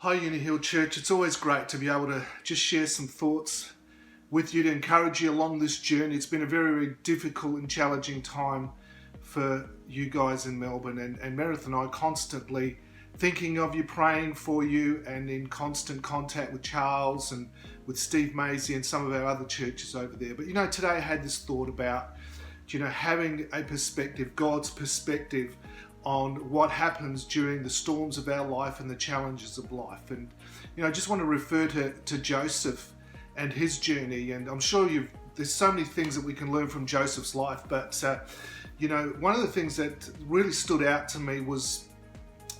Hi UniHill Church, it's always great to be able to just share some thoughts with you to encourage you along this journey. It's been a very, very difficult and challenging time for you guys in Melbourne, and Meredith and I constantly thinking of you, praying for you, and in constant contact with Charles and with Steve Maisie and some of our other churches over there. But today I had this thought about having a perspective, God's perspective on what happens during the storms of our life and the challenges of life. And I just want to refer to Joseph and his journey, and I'm sure there's so many things that we can learn from Joseph's life, but one of the things that really stood out to me was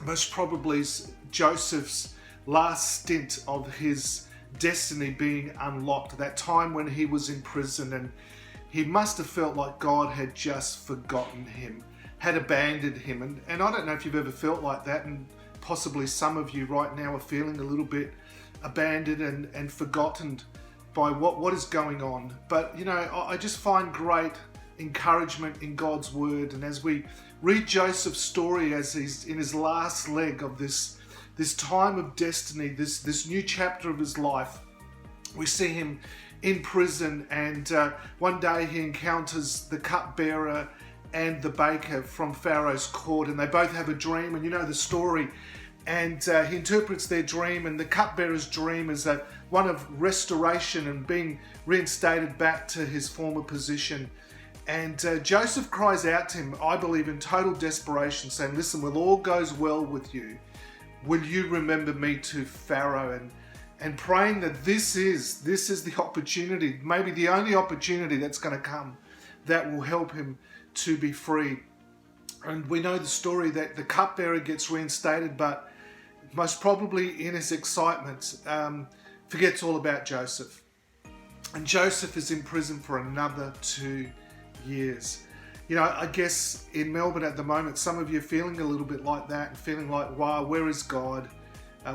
most probably Joseph's last stint of his destiny being unlocked, that time when he was in prison, and he must have felt like God had just forgotten him, had abandoned him. And I don't know if you've ever felt like that, and possibly some of you right now are feeling a little bit abandoned and forgotten by what is going on. But I just find great encouragement in God's word, and as we read Joseph's story as he's in his last leg of this time of destiny, this new chapter of his life, we see him in prison, and one day he encounters the cupbearer and the baker from Pharaoh's court, and they both have a dream, and the story. And he interprets their dream, and the cupbearer's dream is one of restoration and being reinstated back to his former position. And Joseph cries out to him, I believe in total desperation, saying, listen, when all goes well with you, will you remember me to Pharaoh? And praying that this is the opportunity, maybe the only opportunity that's going to come that will help him to be free. And we know the story that the cupbearer gets reinstated, but most probably in his excitement forgets all about Joseph. And Joseph is in prison for another 2 years. I guess in Melbourne at the moment, some of you are feeling a little bit like that, and feeling like, wow, where is God?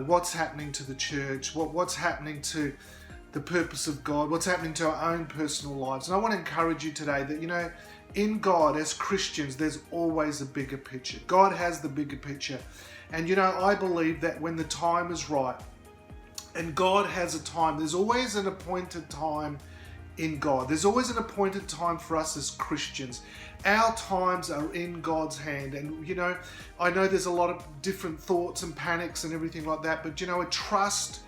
What's happening to the church? What's happening to the purpose of God? What's happening to our own personal lives? And I want to encourage you today that, in God, as Christians, there's always a bigger picture. God has the bigger picture. And, I believe that when the time is right, and God has a time, there's always an appointed time in God. There's always an appointed time for us as Christians. Our times are in God's hand. And, I know there's a lot of different thoughts and panics and everything like that, but, I trust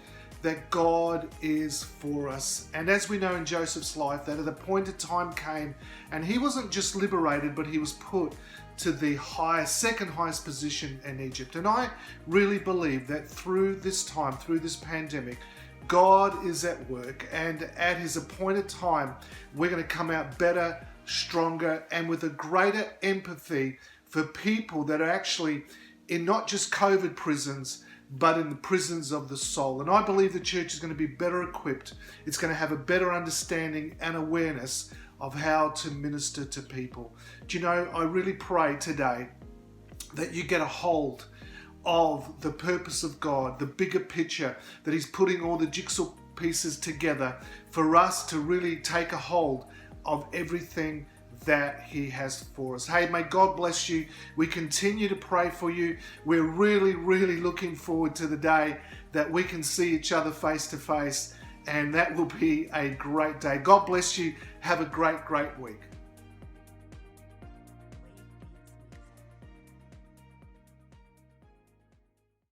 that God is for us. And as we know in Joseph's life, that an appointed time came, and he wasn't just liberated, but he was put to the second highest position in Egypt. And I really believe that through this time, through this pandemic, God is at work, and at his appointed time, we're going to come out better, stronger, and with a greater empathy for people that are actually in not just COVID prisons, but in the prisons of the soul. And I believe the church is going to be better equipped. It's going to have a better understanding and awareness of how to minister to people. I really pray today that you get a hold of the purpose of God, the bigger picture, that he's putting all the jigsaw pieces together for us to really take a hold of everything that he has for us. Hey, may God bless you. We continue to pray for you. We're really, really looking forward to the day that we can see each other face to face, and that will be a great day. God bless you. Have a great, great week.